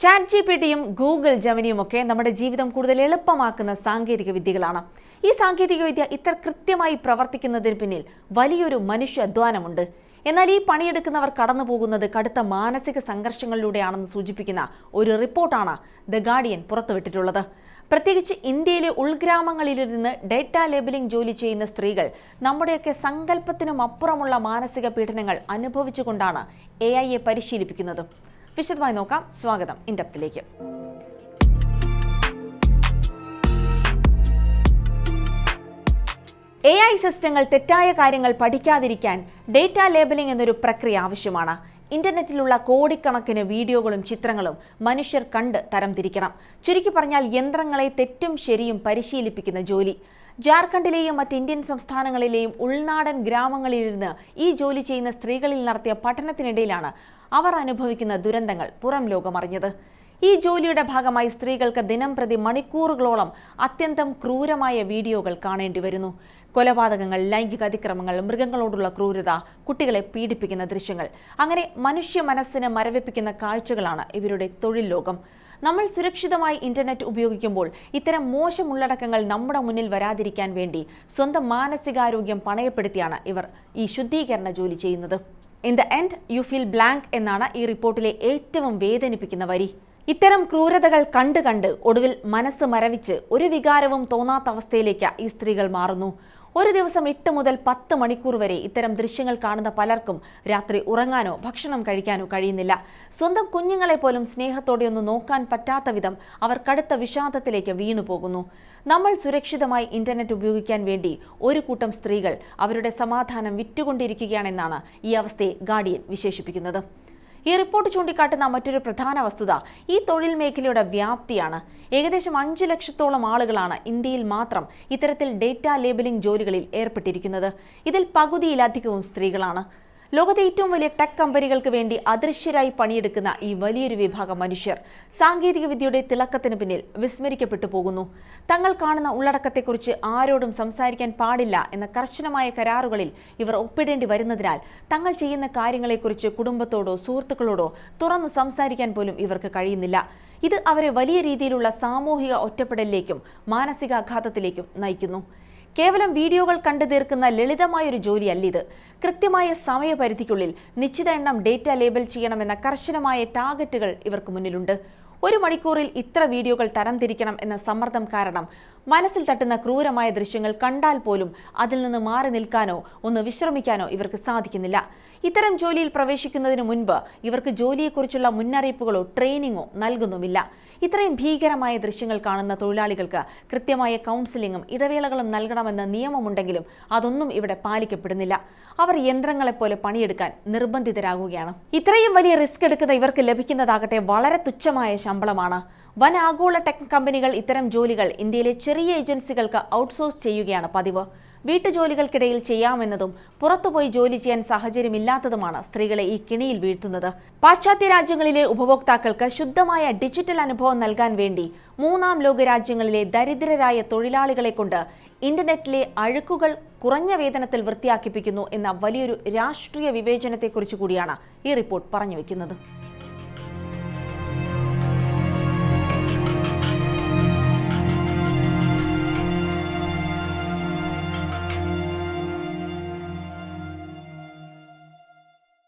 ChatGPTയും Google ജെമിനിയും ഒക്കെ നമ്മുടെ ജീവിതം കൂടുതൽ എളുപ്പമാക്കുന്ന സാങ്കേതിക വിദ്യകളാണ്. ഈ സാങ്കേതികവിദ്യ ഇത്ര കൃത്യമായി പ്രവർത്തിക്കുന്നതിന് പിന്നിൽ വലിയൊരു മനുഷ്യ അധ്വാനമുണ്ട്. എന്നാൽ ഈ പണിയെടുക്കുന്നവർ കടന്നു പോകുന്നത് കടുത്ത മാനസിക സംഘർഷങ്ങളിലൂടെയാണെന്ന് സൂചിപ്പിക്കുന്ന ഒരു റിപ്പോർട്ടാണ് ദ ഗാർഡിയൻ പുറത്തുവിട്ടിട്ടുള്ളത്. പ്രത്യേകിച്ച് ഇന്ത്യയിലെ ഉൾഗ്രാമങ്ങളിലിരുന്ന് ഡേറ്റ ലേബലിംഗ് ജോലി ചെയ്യുന്ന സ്ത്രീകൾ നമ്മുടെയൊക്കെ സങ്കല്പത്തിനും അപ്പുറമുള്ള മാനസിക പീഡനങ്ങൾ അനുഭവിച്ചുകൊണ്ടാണ് AI പരിശീലിപ്പിക്കുന്നത്. വിശദമായി നോക്കാം. സ്വാഗതം ഇൻഡെപ്തിലേക്ക്. AI സിസ്റ്റങ്ങൾ തെറ്റായ കാര്യങ്ങൾ പഠിക്കാതിരിക്കാൻ ഡേറ്റ ലേബലിംഗ് എന്നൊരു പ്രക്രിയ ആവശ്യമാണ്. ഇന്റർനെറ്റിലുള്ള കോടിക്കണക്കിന് വീഡിയോകളും ചിത്രങ്ങളും മനുഷ്യർ കണ്ട് തരംതിരിക്കണം. ചുരുക്കി പറഞ്ഞാൽ യന്ത്രങ്ങളെ തെറ്റും ശരിയും പരിശീലിപ്പിക്കുന്ന ജോലി. ജാർഖണ്ഡിലെയും മറ്റ് ഇന്ത്യൻ സംസ്ഥാനങ്ങളിലെയും ഉൾനാടൻ ഗ്രാമങ്ങളിലിരുന്ന് ഈ ജോലി ചെയ്യുന്ന സ്ത്രീകളിൽ നടത്തിയ പഠനത്തിനിടയിലാണ് അവർ അനുഭവിക്കുന്ന ദുരന്തങ്ങൾ പുറം ലോകമറിഞ്ഞത്. ഈ ജോലിയുടെ ഭാഗമായി സ്ത്രീകൾക്ക് ദിനം പ്രതി മണിക്കൂറുകളോളം അത്യന്തം ക്രൂരമായ വീഡിയോകൾ കാണേണ്ടി വരുന്നു. കൊലപാതകങ്ങൾ, ലൈംഗിക അതിക്രമങ്ങൾ, മൃഗങ്ങളോടുള്ള ക്രൂരത, കുട്ടികളെ പീഡിപ്പിക്കുന്ന ദൃശ്യങ്ങൾ, അങ്ങനെ മനുഷ്യ മനസ്സിന് മരവിപ്പിക്കുന്ന കാഴ്ചകളാണ് ഇവരുടെ തൊഴിൽ ലോകം. നമ്മൾ സുരക്ഷിതമായി ഇന്റർനെറ്റ് ഉപയോഗിക്കുമ്പോൾ ഇത്തരം മോശം ഉള്ളടക്കങ്ങൾ നമ്മുടെ മുന്നിൽ വരാതിരിക്കാൻ വേണ്ടി സ്വന്തം മാനസികാരോഗ്യം പണയപ്പെടുത്തിയാണ് ഇവർ ഈ ശുദ്ധീകരണ ജോലി ചെയ്യുന്നത്. In the end you feel blank എന്നാണ് ഈ റിപ്പോർട്ടിലെ ഏറ്റവും വേദനിപ്പിക്കുന്ന വരി. ഇത്തരം ക്രൂരതകൾ കണ്ട് ഒടുവിൽ മനസ്സ് മരവിച്ച് ഒരു വികാരവും തോന്നാത്ത അവസ്ഥയിലേക്ക് ഈ സ്ത്രീകൾ മാറുന്നു. ഒരു ദിവസം 8 മുതൽ 10 മണിക്കൂർ വരെ ഇത്തരം ദൃശ്യങ്ങൾ കാണുന്ന പലർക്കും രാത്രി ഉറങ്ങാനോ ഭക്ഷണം കഴിക്കാനോ കഴിയുന്നില്ല. സ്വന്തം കുഞ്ഞുങ്ങളെ പോലും സ്നേഹത്തോടെ ഒന്ന് നോക്കാൻ പറ്റാത്ത വിധം അവർ കടുത്ത വിഷാദത്തിലേക്ക് വീണു പോകുന്നു. നമ്മൾ സുരക്ഷിതമായി ഇന്റർനെറ്റ് ഉപയോഗിക്കാൻ വേണ്ടി ഒരു കൂട്ടം സ്ത്രീകൾ അവരുടെ സമാധാനം വിറ്റുകൊണ്ടിരിക്കുകയാണെന്നാണ് ഈ അവസ്ഥയെ ഗാർഡിയൻ വിശേഷിപ്പിക്കുന്നത്. ഈ റിപ്പോർട്ട് ചൂണ്ടിക്കാട്ടുന്ന മറ്റൊരു പ്രധാന വസ്തുത ഈ തൊഴിൽ മേഖലയുടെ വ്യാപ്തിയാണ്. ഏകദേശം 5 ലക്ഷത്തോളം ആളുകളാണ് ഇന്ത്യയിൽ മാത്രം ഇത്തരത്തിൽ ഡേറ്റ ലേബലിംഗ് ജോലികളിൽ ഏർപ്പെട്ടിരിക്കുന്നത്. ഇതിൽ പകുതിയിലധികവും സ്ത്രീകളാണ്. ലോകത്തെ ഏറ്റവും വലിയ ടെക് കമ്പനികൾക്ക് വേണ്ടി അദൃശ്യരായി പണിയെടുക്കുന്ന ഈ വലിയൊരു വിഭാഗം മനുഷ്യർ സാങ്കേതികവിദ്യയുടെ തിളക്കത്തിന് പിന്നിൽ വിസ്മരിക്കപ്പെട്ടു പോകുന്നു. തങ്ങൾ കാണുന്ന ഉള്ളടക്കത്തെക്കുറിച്ച് ആരോടും സംസാരിക്കാൻ പാടില്ല എന്ന കർശനമായ കരാറുകളിൽ ഇവർ ഒപ്പിടേണ്ടി വരുന്നതിനാൽ തങ്ങൾ ചെയ്യുന്ന കാര്യങ്ങളെക്കുറിച്ച് കുടുംബത്തോടോ സുഹൃത്തുക്കളോടോ തുറന്ന് സംസാരിക്കാൻ പോലും ഇവർക്ക് കഴിയുന്നില്ല. ഇത് അവരെ വലിയ രീതിയിലുള്ള സാമൂഹിക ഒറ്റപ്പെടലിലേക്കും മാനസികാഘാതത്തിലേക്കും നയിക്കുന്നു. കേവലം വീഡിയോകൾ കണ്ടു തീർക്കുന്ന ലളിതമായൊരു ജോലിയല്ലിത്. കൃത്യമായ സമയപരിധിക്കുള്ളിൽ നിശ്ചിത എണ്ണം ഡേറ്റ ലേബൽ ചെയ്യണമെന്ന കർശനമായ ടാർഗറ്റുകൾ ഇവർക്ക് മുന്നിലുണ്ട്. 1 മണിക്കൂറിൽ ഇത്ര വീഡിയോകൾ തരംതിരിക്കണം എന്ന സമ്മർദ്ദം കാരണം മനസ്സിൽ തട്ടുന്ന ക്രൂരമായ ദൃശ്യങ്ങൾ കണ്ടാൽ പോലും അതിൽ നിന്ന് മാറി നിൽക്കാനോ ഒന്ന് വിശ്രമിക്കാനോ ഇവർക്ക് സാധിക്കുന്നില്ല. ഇത്തരം ജോലിയിൽ പ്രവേശിക്കുന്നതിന് മുൻപ് ഇവർക്ക് ജോലിയെക്കുറിച്ചുള്ള മുന്നറിയിപ്പുകളോ ട്രെയിനിങ്ങോ നൽകുന്നുമില്ല. ഇത്രയും ഭീകരമായ ദൃശ്യങ്ങൾ കാണുന്ന തൊഴിലാളികൾക്ക് കൃത്യമായ കൗൺസിലിങ്ങും ഇടവേളകളും നൽകണമെന്ന നിയമമുണ്ടെങ്കിലും അതൊന്നും ഇവിടെ പാലിക്കപ്പെടുന്നില്ല. അവർ യന്ത്രങ്ങളെപ്പോലെ പണിയെടുക്കാൻ നിർബന്ധിതരാകുകയാണ്. ഇത്രയും വലിയ റിസ്ക് എടുക്കുന്ന ഇവർക്ക് ലഭിക്കുന്നതാകട്ടെ വളരെ തുച്ഛമായ ശമ്പളമാണ്. വൻ ആഗോള ടെക് കമ്പനികൾ ഇത്തരം ജോലികൾ ഇന്ത്യയിലെ ചെറിയ ഏജൻസികൾക്ക് ഔട്ട്സോഴ്സ് ചെയ്യുകയാണ് പതിവ്. വീട്ടുജോലികൾക്കിടയിൽ ചെയ്യാമെന്നതും പുറത്തുപോയി ജോലി ചെയ്യാൻ സാഹചര്യമില്ലാത്തതുമാണ് സ്ത്രീകളെ ഈ കിണിയിൽ വീഴ്ത്തുന്നത്. പാശ്ചാത്യ രാജ്യങ്ങളിലെ ഉപഭോക്താക്കൾക്ക് ശുദ്ധമായ ഡിജിറ്റൽ അനുഭവം നൽകാൻ വേണ്ടി 3ാം ലോക രാജ്യങ്ങളിലെ ദരിദ്രരായ തൊഴിലാളികളെ കൊണ്ട് ഇന്റർനെറ്റിലെ അഴുക്കുകൾ കുറഞ്ഞ വേതനത്തിൽ വൃത്തിയാക്കിപ്പിക്കുന്നു എന്ന വലിയൊരു രാഷ്ട്രീയ വിവേചനത്തെക്കുറിച്ച് കൂടിയാണ് ഈ റിപ്പോർട്ട് പറഞ്ഞു വെക്കുന്നത്.